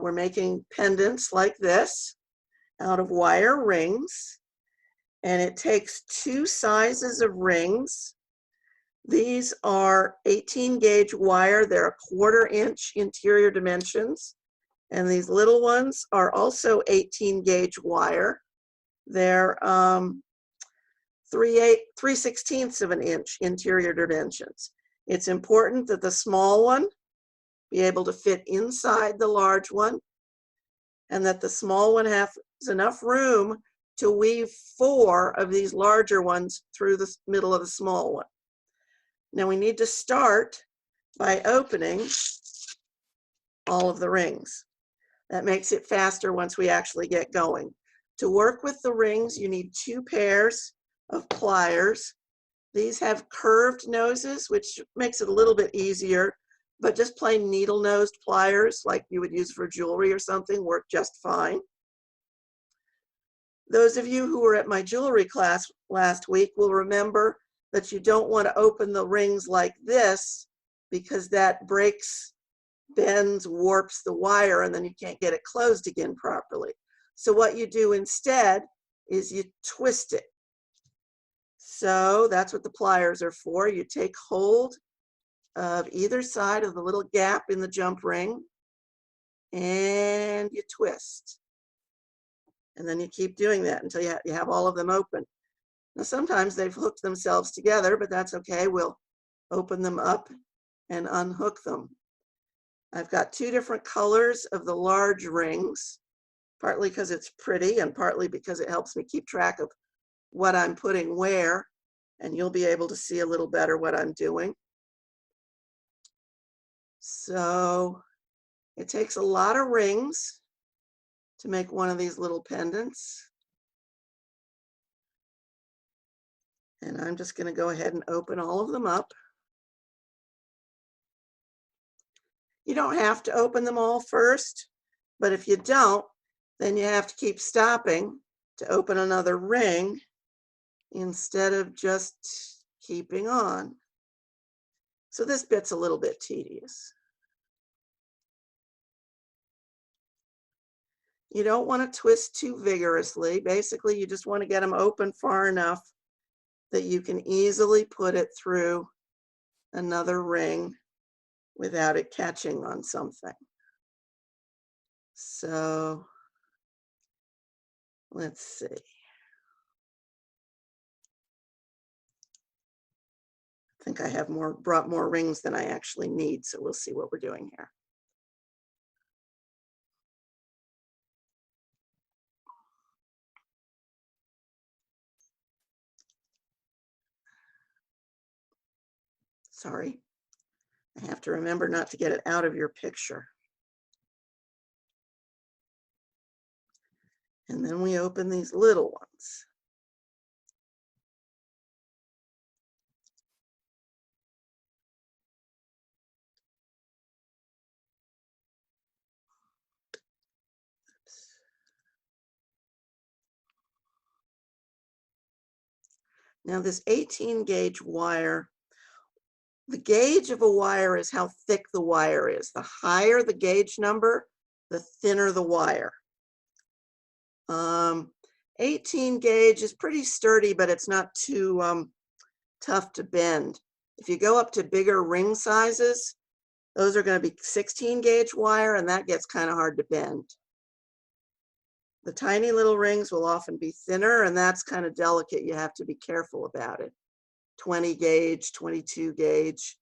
we're making pendants like this out of wire rings, and it takes two sizes of rings. These are 18 gauge wire. They're 1/4 inch interior dimensions. And these little ones are also 18 gauge wire. They're 3/16 of an inch interior dimensions. It's important that the small one be able to fit inside the large one, and that the small one has enough room to weave 4 of these larger ones through the middle of the small one. Now we need to start by opening all of the rings. That makes it faster once we actually get going. To work with the rings, you need 2 pairs of pliers. These have curved noses, which makes it a little bit easier, but just plain needle-nosed pliers, like you would use for jewelry or something, work just fine. Those of you who were at my jewelry class last week will remember that you don't want to open the rings like this, because that breaks, bends, warps the wire, and then you can't get it closed again properly. So what you do instead is you twist it. So that's what the pliers are for. You take hold of either side of the little gap in the jump ring and you twist. And then you keep doing that until you have all of them open. Now sometimes they've hooked themselves together, but that's okay. We'll open them up and unhook them. I've got 2 different colors of the large rings, partly because it's pretty and partly because it helps me keep track of what I'm putting where, and you'll be able to see a little better what I'm doing. So it takes a lot of rings to make one of these little pendants. And I'm just going to go ahead and open all of them up. You don't have to open them all first, but if you don't, then you have to keep stopping to open another ring instead of just keeping on. So this bit's a little bit tedious. You don't want to twist too vigorously. Basically, you just want to get them open far enough that you can easily put it through another ring without it catching on something. So let's see. I think I have brought more rings than I actually need, so we'll see what we're doing here. Sorry, I have to remember not to get it out of your picture. And then we open these little ones. Now this 18 gauge wire, the gauge of a wire is how thick the wire is. The higher the gauge number, the thinner the wire. 18 gauge is pretty sturdy, but it's not too tough to bend. If you go up to bigger ring sizes, those are going to be 16 gauge wire, and that gets kind of hard to bend. The tiny little rings will often be thinner, and that's kind of delicate. You have to be careful about it. 20 gauge, 22 gauge.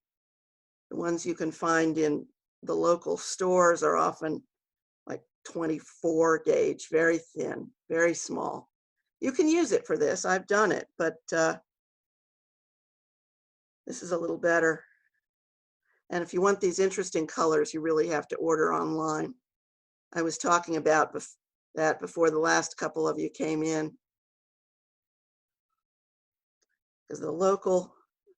The ones you can find in the local stores are often like 24 gauge, very thin, very small. You can use it for this. I've done it, but this is a little better. And if you want these interesting colors, you really have to order online. I was talking about that before the last couple of you came in. Because the local,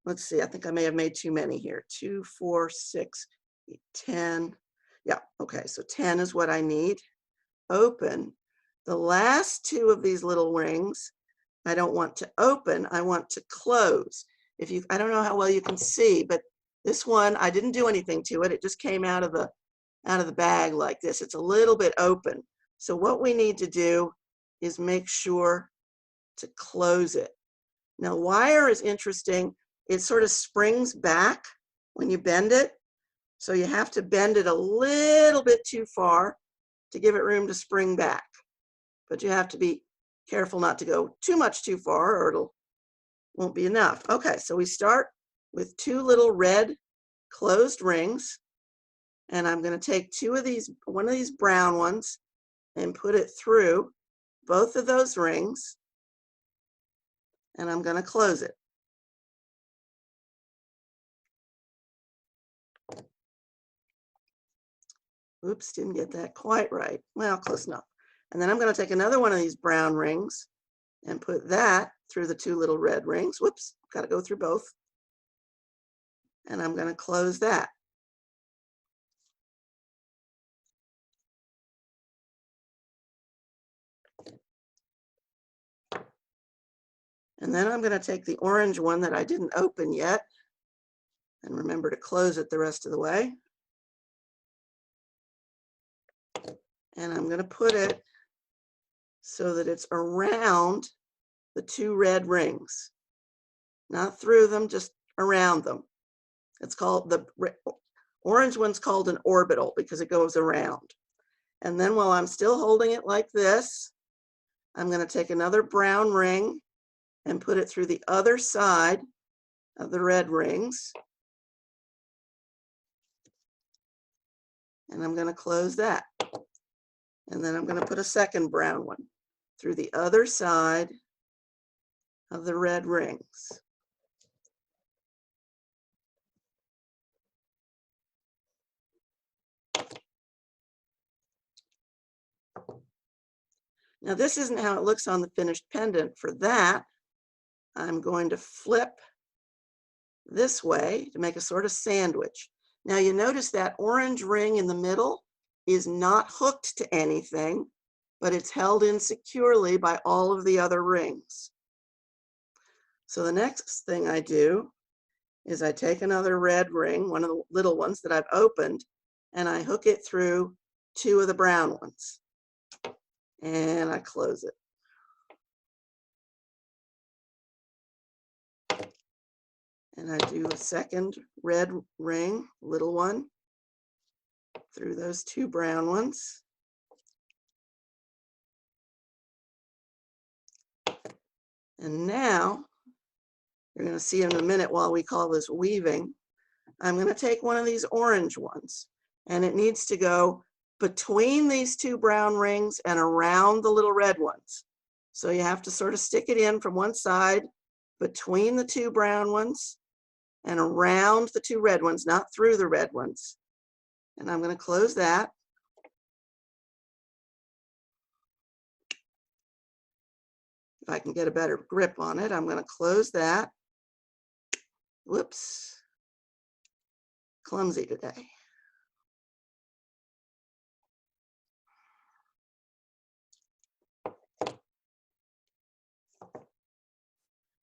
let's see, I think I may have made too many here. 2, 4, 6, 10. Yeah, okay, so 10 is what I need. Open. The last 2 of these little rings, I don't want to open, I want to close. I don't know how well you can see, but this one, I didn't do anything to it. It just came out of the out of the bag like this. It's a little bit open. So what we need to do is make sure to close it. Now, wire is interesting. It sort of springs back when you bend it. So you have to bend it a little bit too far to give it room to spring back. But you have to be careful not to go too much too far or it won't be enough. Okay, so we start with two little red closed rings. And I'm going to take one of these brown ones and put it through both of those rings. And I'm going to close it. Oops, didn't get that quite right. Well, close enough. And then I'm going to take another one of these brown rings and put that through the two little red rings. Whoops, got to go through both. And I'm going to close that. And then I'm going to take the orange one that I didn't open yet and remember to close it the rest of the way. And I'm going to put it so that it's around the two red rings. Not through them, just around them. It's called, the orange one's called an orbital because it goes around. And then while I'm still holding it like this, I'm going to take another brown ring and put it through the other side of the red rings. And I'm going to close that. And then I'm going to put a second brown one through the other side of the red rings. Now this isn't how it looks on the finished pendant. For that, I'm going to flip this way to make a sort of sandwich. Now you notice that orange ring in the middle is not hooked to anything, but it's held in securely by all of the other rings. So the next thing I do is I take another red ring, one of the little ones that I've opened, and I hook it through two of the brown ones. And I close it. And I do a second red ring, little one, through those two brown ones. And now, you're going to see in a minute while we call this weaving, I'm going to take one of these orange ones, and it needs to go between these two brown rings and around the little red ones. So you have to sort of stick it in from one side between the two brown ones and around the two red ones, not through the red ones. And I'm going to close that. If I can get a better grip on it, I'm going to close that. Whoops, clumsy today.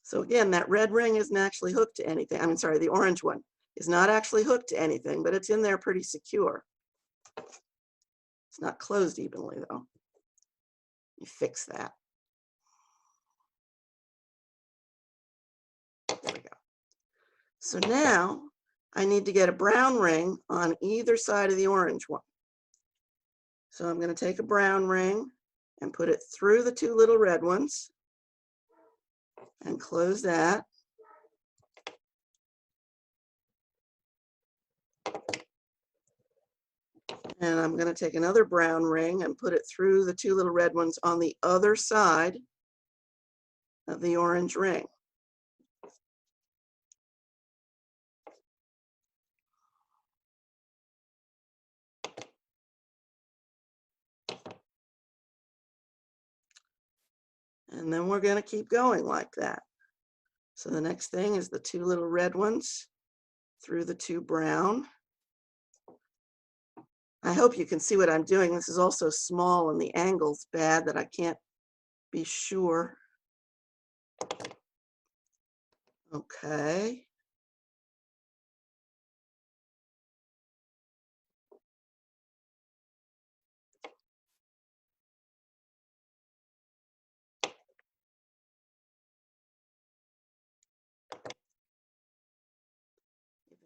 So again, that red ring isn't actually hooked to anything. I mean, sorry, the orange one is not actually hooked to anything, but it's in there pretty secure. It's not closed evenly though. You fix that. There we go. So now I need to get a brown ring on either side of the orange one. So I'm going to take a brown ring and put it through the two little red ones and close that. And I'm going to take another brown ring and put it through the two little red ones on the other side of the orange ring. And then we're going to keep going like that. So the next thing is the two little red ones through the two brown. I hope you can see what I'm doing. This is also small and the angle's bad that I can't be sure. Okay.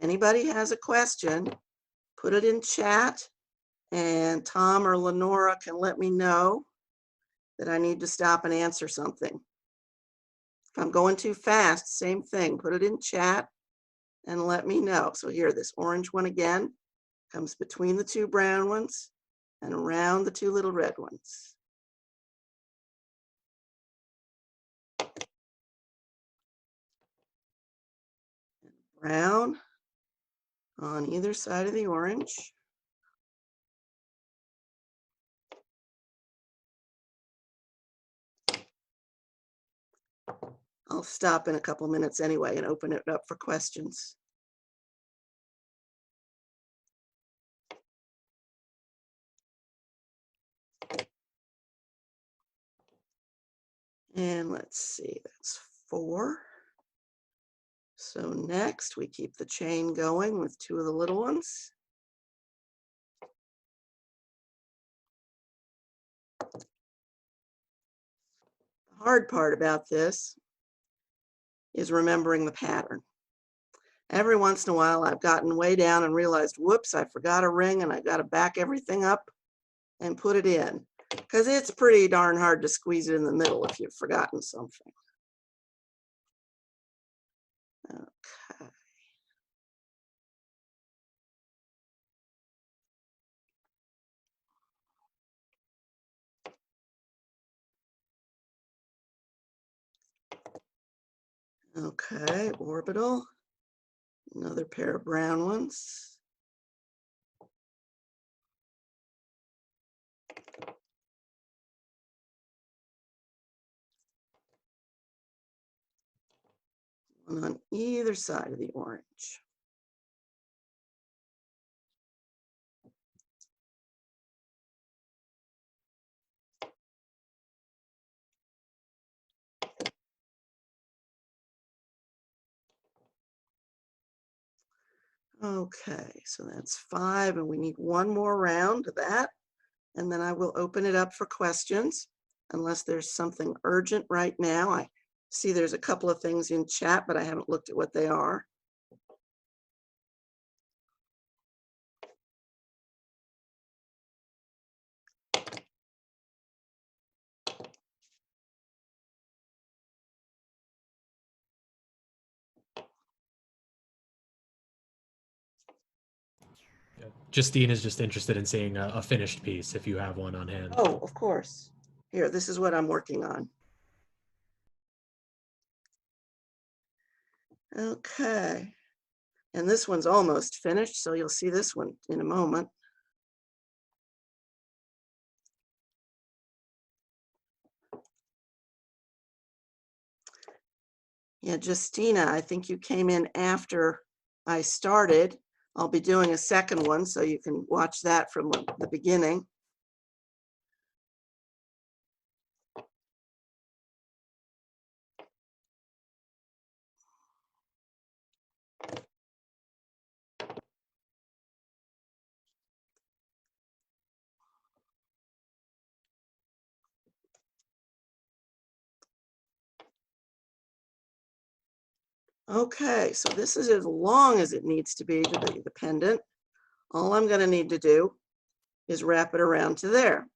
Anybody has a question, put it in chat, and Tom or Lenora can let me know that I need to stop and answer something. If I'm going too fast, same thing, put it in chat and let me know. So here, this orange one again comes between the two brown ones and around the two little red ones. Brown on either side of the orange. I'll stop in a couple minutes anyway and open it up for questions. And let's see, that's 4. So next we keep the chain going with 2 of the little ones. The hard part about this is remembering the pattern. Every once in a while I've gotten way down and realized, whoops, I forgot a ring and I've got to back everything up and put it in, because it's pretty darn hard to squeeze it in the middle if you've forgotten something. Okay. Okay, orbital, another pair of brown ones. One on either side of the orange. Okay, so that's 5, and we need one more round of that, and then I will open it up for questions, unless there's something urgent right now. I see there's a couple of things in chat, but I haven't looked at what they are. Justine is just interested in seeing a finished piece if you have one on hand. Oh, of course. Here, this is what I'm working on. Okay. And this one's almost finished, so you'll see this one in a moment. Yeah, Justina, I think you came in after I started. I'll be doing a second one, so you can watch that from the beginning. Okay, so this is as long as it needs to be the pendant. All I'm going to need to do is wrap it around to there.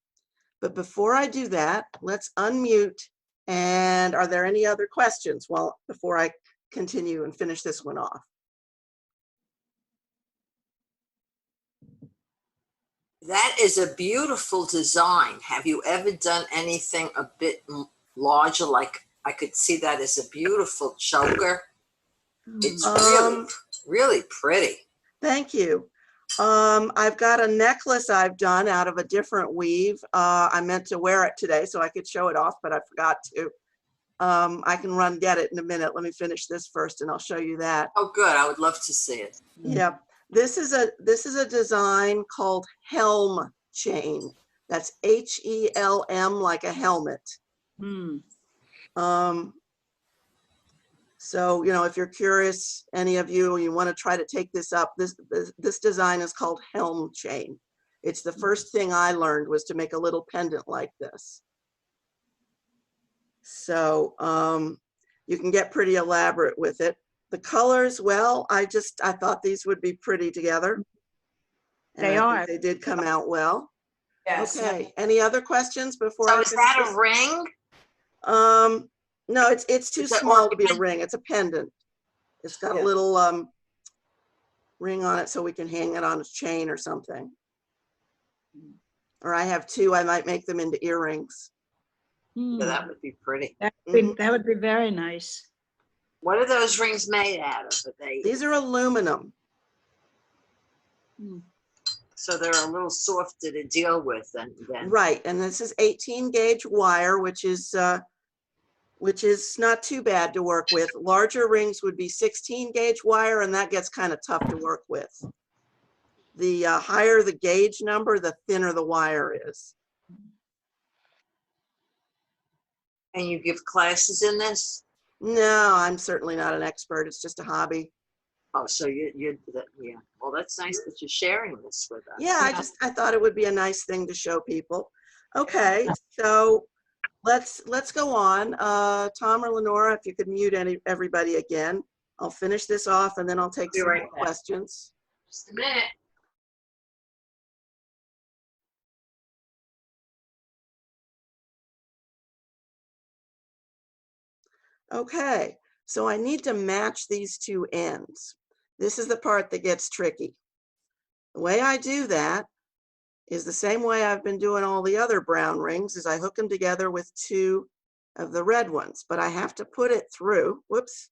But before I do that, let's unmute. And are there any other questions before I continue and finish this one off? That is a beautiful design. Have you ever done anything a bit larger? Like I could see that as a beautiful choker. It's really pretty. Thank you. I've got a necklace I've done out of a different weave. I meant to wear it today so I could show it off, but I forgot to. I can run get it in a minute. Let me finish this first and I'll show you that. Oh, good. I would love to see it. Yeah, this is a design called helm chain. That's HELM, like a helmet. So, you know, if you're curious, any of you want to try to take this up, this design is called helm chain. It's the first thing I learned was to make a little pendant like this. So you can get pretty elaborate with it. The colors, well, I thought these would be pretty together. And They I are. think they did come out well. Yes. Okay, any other questions before So I is finish that this? a ring? No, it's too Is it small to be a ornament? ring. It's a pendant. It's got a Yeah. little ring on it so we can hang it on a chain or something. Or I have two, I might make them into earrings. Yeah, that would be pretty. That would be very nice. What are those rings made out of? Are they, These are aluminum. so they're a little softer to deal with than Right, and this is 18 gauge wire, which is not too bad to work with. Larger rings would be 16 gauge wire, and that gets kind of tough to work with. The higher the gauge number, the thinner the wire is. And you give classes in this? No, I'm certainly not an expert. It's just a hobby. Oh, so yeah. Well, that's nice that you're sharing this with us. Yeah, I thought it would be a nice thing to show people. Okay, so let's go on. Tom or Lenora, if you could mute everybody again. I'll finish this off and then I'll take Be some right more back. questions. Just a minute. Okay, so I need to match these two ends. This is the part that gets tricky. The way I do that is the same way I've been doing all the other brown rings, is I hook them together with two of the red ones, but I have to put it through, whoops,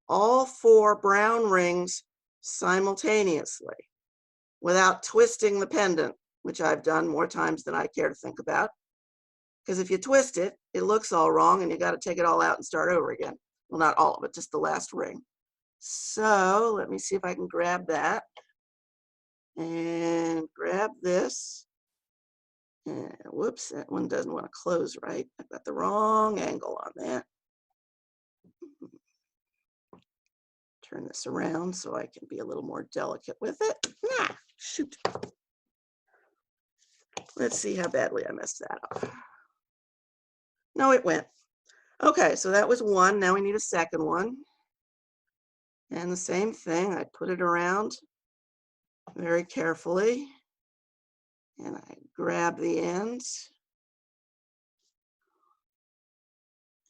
all 4 brown rings simultaneously without twisting the pendant, which I've done more times than I care to think about. Because if you twist it, it looks all wrong and you got to take it all out and start over again. Well, not all of it, just the last ring. So let me see if I can grab that and grab this. And whoops, that one doesn't want to close right. I've got the wrong angle on that. Turn this around so I can be a little more delicate with it. Ah, shoot. Let's see how badly I messed that up. No, it went. Okay, so that was one. Now we need a second one. And the same thing, I put it around very carefully. And I grab the ends.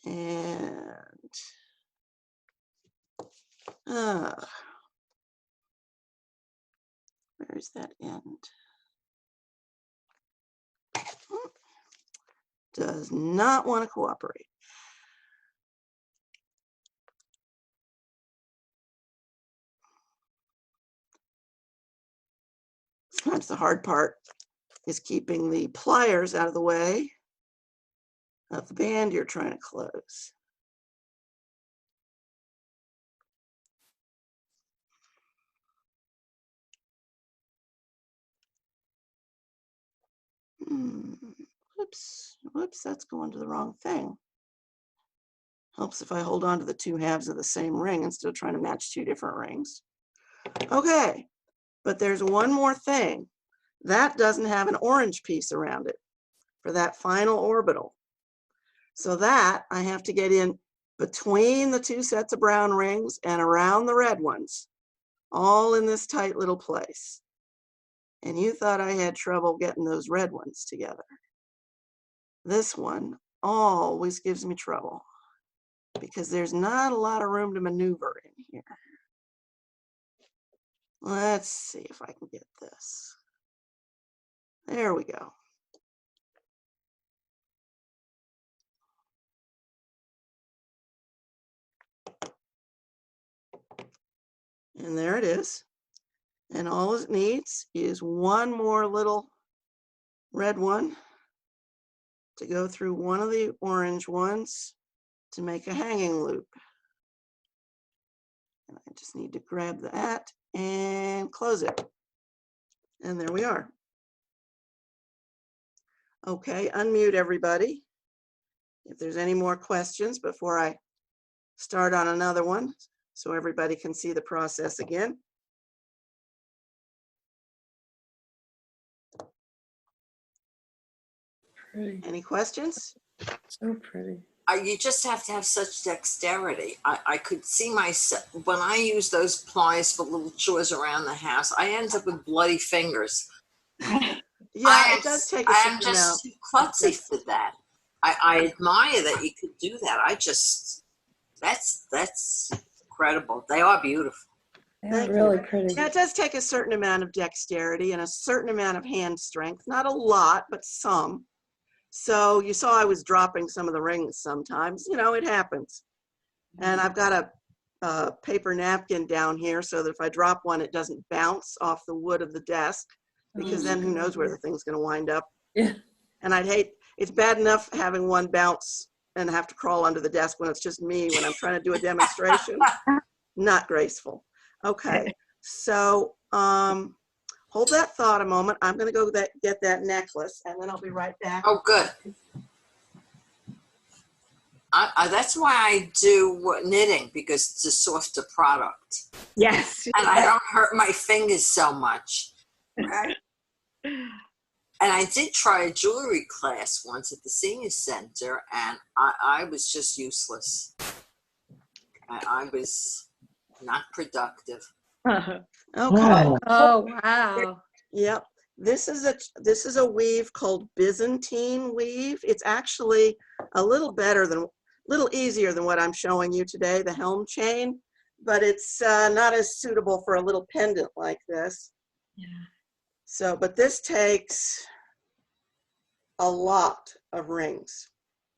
And where's that end? Does not want to cooperate. Sometimes the hard part is keeping the pliers out of the way of the band you're trying to close. Whoops, that's going to the wrong thing. Helps if I hold on to the 2 halves of the same ring instead of trying to match 2 different rings. Okay, but there's one more thing. That doesn't have an orange piece around it for that final orbital. So that I have to get in between the 2 sets of brown rings and around the red ones, all in this tight little place. And you thought I had trouble getting those red ones together. This one always gives me trouble because there's not a lot of room to maneuver in here. Let's see if I can get this. There we go. And there it is. And all it needs is one more little red one to go through one of the orange ones to make a hanging loop. And I just need to grab that and close it. And there we are. Okay, unmute everybody. If there's any more questions before I start on another one, so everybody can see the process again. Pretty. Any questions? So pretty. You just have to have such dexterity. I could see myself when I use those pliers for little chores around the house. I end up with bloody fingers. Yeah, it does take a I certain am just amount. too klutzy for that. I admire that you could do that. That's incredible. They are beautiful. They're Thank really you. pretty. Yeah, it does take a certain amount of dexterity and a certain amount of hand strength. Not a lot, but some. So you saw I was dropping some of the rings sometimes. You know, it happens. And I've got a paper napkin down here so that if I drop one, it doesn't bounce off the wood of the desk, because then who knows where the thing's going to wind up. Yeah. And I'd hate, it's bad enough having one bounce and have to crawl under the desk when it's just me when I'm trying to do a demonstration. Not graceful. Okay, so hold that thought a moment. I'm going to go get that necklace, and then I'll be right back. Oh, good. That's why I do knitting, because it's a softer product, Yes. and I don't hurt my fingers so much. Okay. And I did try a jewelry class once at the senior center, and I was just useless. I was not productive. Okay. Oh, wow. Yep. This is a weave called Byzantine weave. It's actually a little easier than what I'm showing you today, the helm chain, but it's not as suitable for a little pendant like this. Yeah. So, but this takes a lot of rings.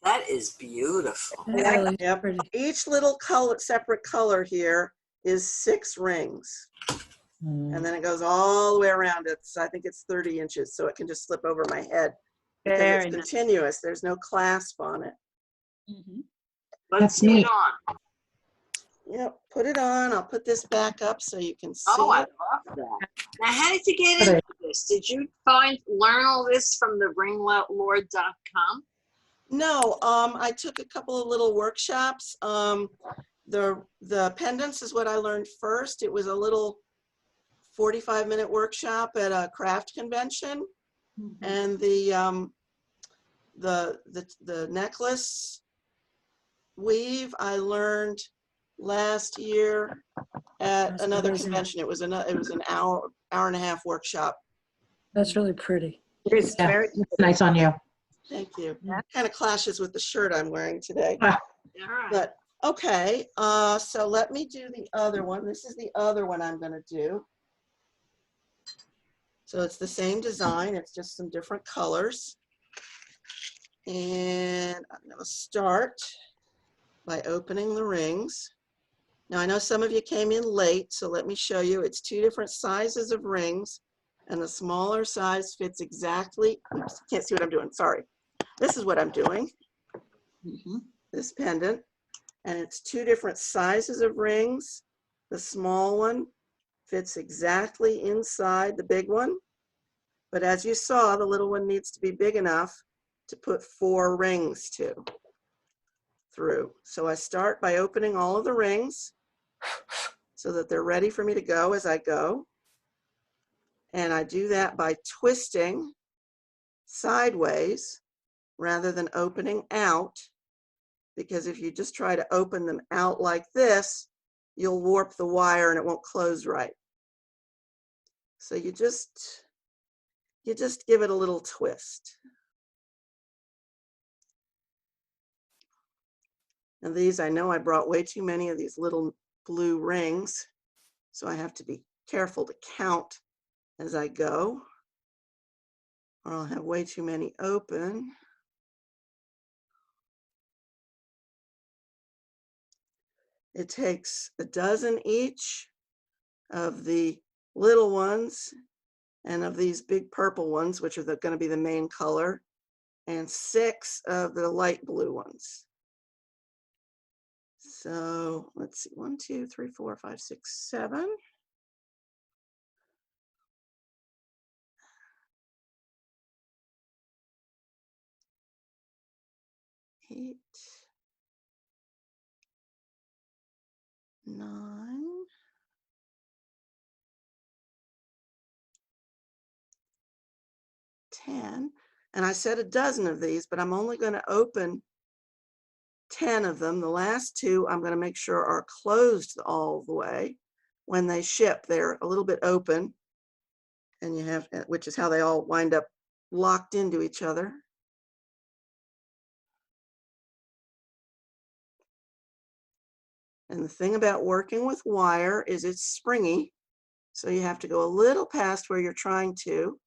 That is beautiful. They're really Yep. pretty. Each little separate color here is 6 rings. And then it goes all the way around it. So I think it's 30 inches, so it can just slip over my head because Very it's nice. continuous. There's no clasp on it. Mhm. Let's get on. Yep, put it on. I'll put this back up so you can see Oh, I it. love that. Now, how did you get into this? Did you learn all this from the ringlord.com? No, I took a couple of little workshops. The pendants is what I learned first. It was a little 45-minute workshop at a craft convention, and the necklace weave I learned last year at That's another amazing. convention. It was an hour and a half workshop. That's really pretty. It's Yeah, very, it's nice on you. Thank you. Yeah. Kind of clashes with the shirt I'm wearing today. Ah. All right. But okay, so let me do the other one. This is the other one I'm going to do. So it's the same design, it's just some different colors. And I'm going to start by opening the rings. Now I know some of you came in late, so let me show you. It's 2 different sizes of rings, and the smaller size fits exactly, oops, can't see what I'm doing, sorry. This is what I'm doing, this pendant. And it's 2 different sizes of rings. The small one fits exactly inside the big one. But as you saw, the little one needs to be big enough to put 4 rings through. So I start by opening all of the rings so that they're ready for me to go as I go. And I do that by twisting sideways rather than opening out, because if you just try to open them out like this, you'll warp the wire and it won't close right. So you just give it a little twist. And these, I know I brought way too many of these little blue rings, so I have to be careful to count as I go, or I'll have way too many open. It takes a dozen each of the little ones and of these big purple ones, which are going to be the main color, and 6 of the light blue ones. So let's see, 1, 2, 3, 4, 5, 6, 7. 8, 9, 10. And I said a dozen of these, but I'm only going to open 10 of them. The last two I'm going to make sure are closed all the way. When they ship, they're a little bit open, and you have, which is how they all wind up locked into each other. And the thing about working with wire is it's springy, so you have to go a little past where you're trying to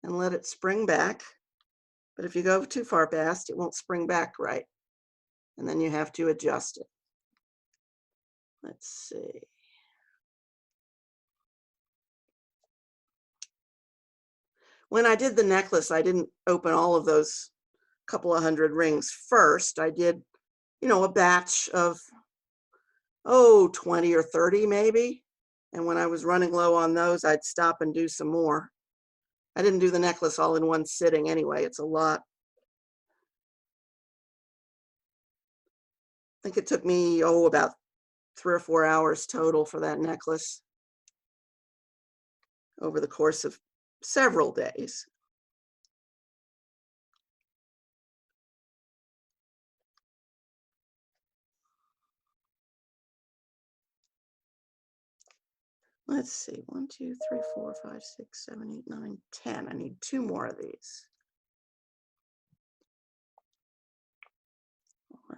and let it spring back. But if you go too far past, it won't spring back right. And then you have to adjust it. Let's see. When I did the necklace, I didn't open all of those couple of hundred rings first. I did, you know, a batch of, 20 or 30 maybe. And when I was running low on those, I'd stop and do some more. I didn't do the necklace all in one sitting anyway. It's a lot. I think it took me, about 3 or 4 hours total for that necklace over the course of several days. Let's see, 1, 2, 3, 4, 5, 6, 7, 8, 9, 10. I need 2 more of these.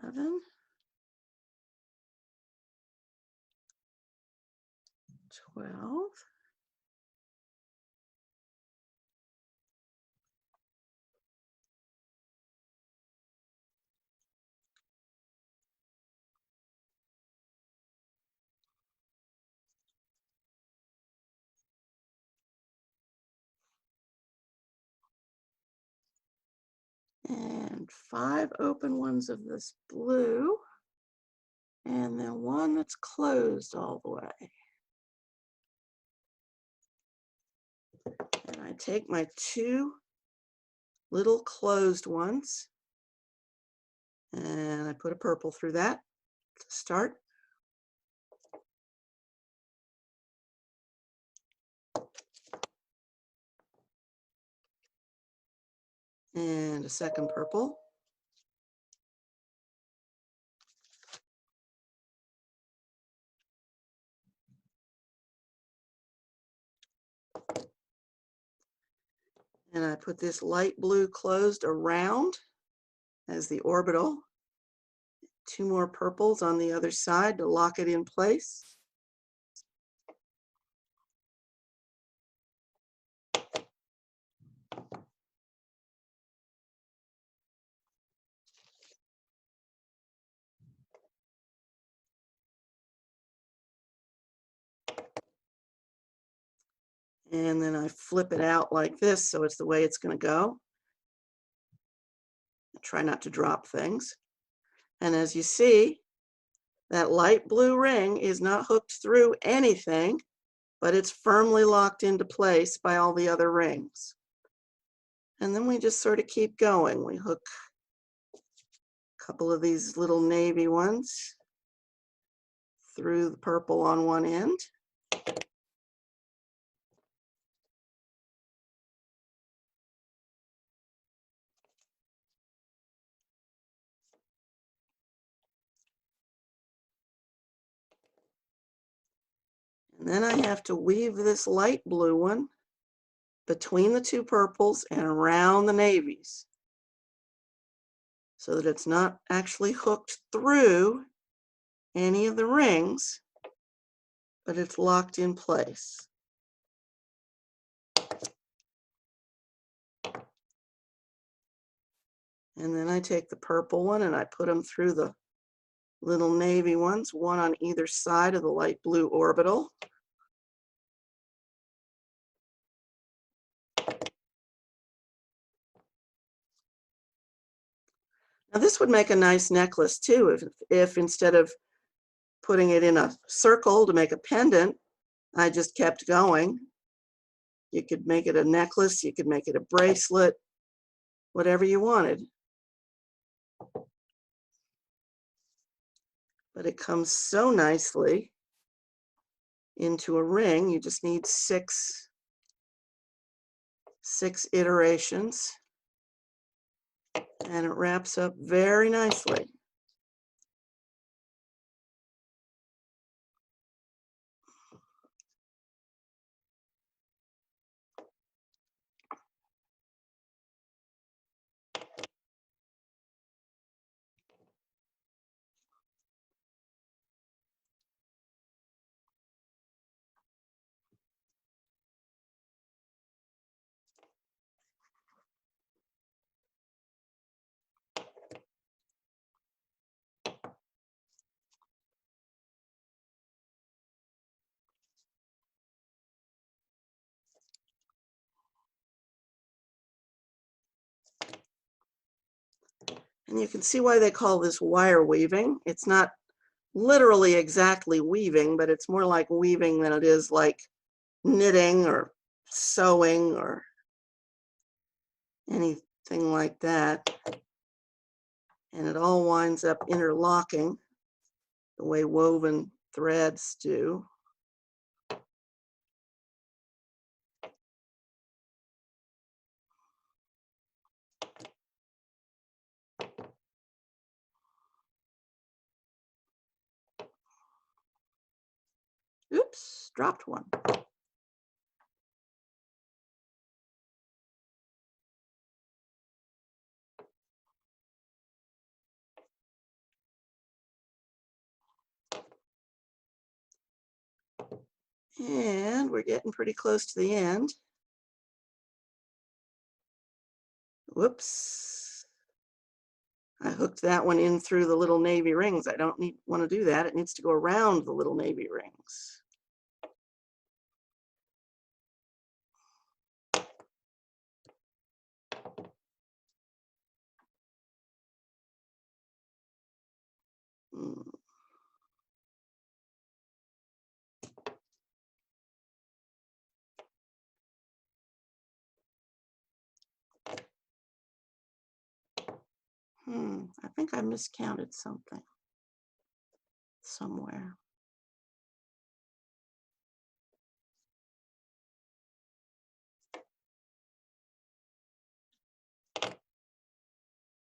11, 12, 5 open ones of this blue, and then 1 that's closed all the way. And I take my 2 little closed ones, and I put a purple through that to start. And a second purple. And I put this light blue closed around as the orbital. 2 more purples on the other side to lock it in place. And then I flip it out like this, so it's the way it's going to go. I try not to drop things. And as you see, that light blue ring is not hooked through anything, but it's firmly locked into place by all the other rings. And then we just sort of keep going. We hook a couple of these little navy ones through the purple on one end. And then I have to weave this light blue one between the 2 purples and around the navies so that it's not actually hooked through any of the rings, but it's locked in place. And then I take the purple one and I put them through the little navy ones, one on either side of the light blue orbital. Now this would make a nice necklace too, if instead of putting it in a circle to make a pendant, I just kept going. You could make it a necklace, you could make it a bracelet, whatever you wanted. But it comes so nicely into a ring. You just need six iterations, and it wraps up very nicely. And you can see why they call this wire weaving. It's not literally exactly weaving, but it's more like weaving than it is like knitting or sewing or anything like that. And it all winds up interlocking the way woven threads do. Oops, dropped one. And we're getting pretty close to the end. Whoops. I hooked that one in through the little navy rings. I don't want to do that. It needs to go around the little navy rings. I think I miscounted something somewhere.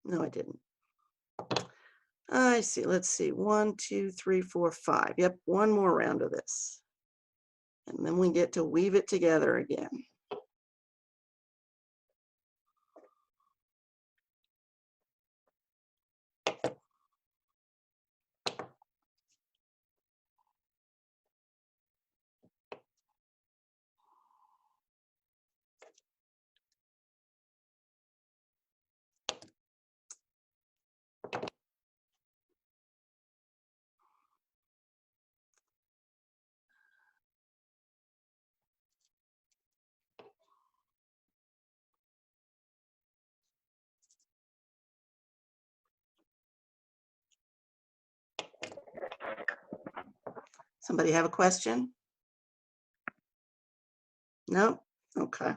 No, I didn't. I see. Let's see. 1, 2, 3, 4, 5. Yep, one more round of this. And then we get to weave it together again. Somebody have a question? No? Okay.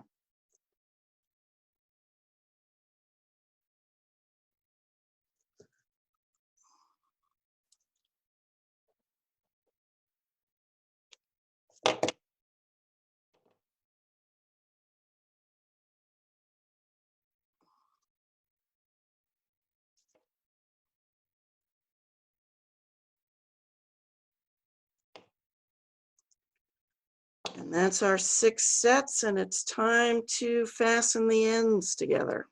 And that's our 6 sets, and it's time to fasten the ends together.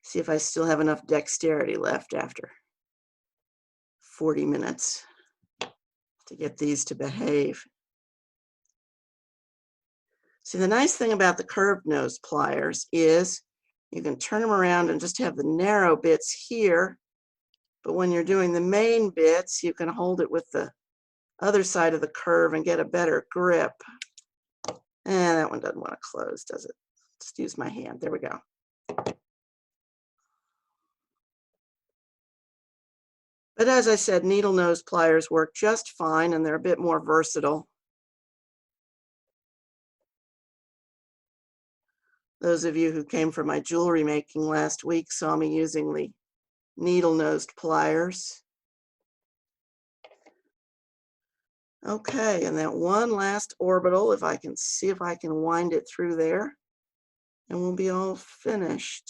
See if I still have enough dexterity left after 40 minutes to get these to behave. See, the nice thing about the curved nose pliers is you can turn them around and just have the narrow bits here, but when you're doing the main bits, you can hold it with the other side of the curve and get a better grip. And that one doesn't want to close, does it? Just use my hand. There we go. But as I said, needle nose pliers work just fine, and they're a bit more versatile. Those of you who came for my jewelry making last week saw me using the needle-nosed pliers. Okay, and that one last orbital, if I can see if I can wind it through there, and we'll be all finished.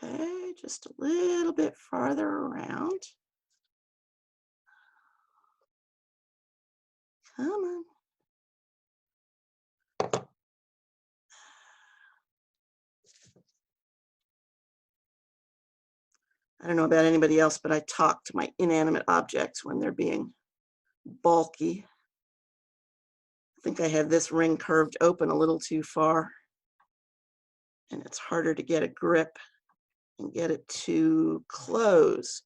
Okay, just a little bit farther around. Come on. I don't know about anybody else, but I talk to my inanimate objects when they're being bulky. I think I had this ring curved open a little too far, and it's harder to get a grip. and get it to close.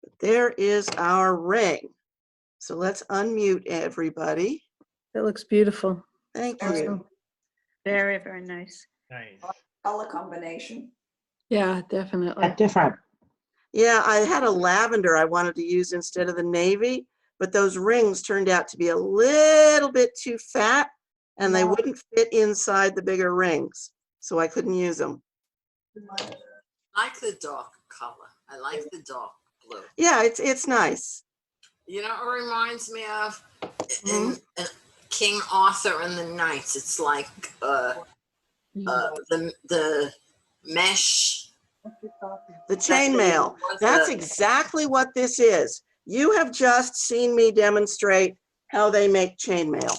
But there is our ring. So let's unmute everybody. That looks beautiful. Thank you. Awesome. Very, very nice. Nice. Color combination. Yeah, definitely. Different. Yeah, I had a lavender I wanted to use instead of the navy, but those rings turned out to be a little bit too fat and they wouldn't fit inside the bigger rings. So I couldn't use them. I like the dark color. I like the dark blue. Yeah, it's nice. You know, it reminds me of Mhm. in King Arthur and the Knights. It's like the mesh. The chainmail. That's exactly what this is. You have just seen me demonstrate how they make chainmail.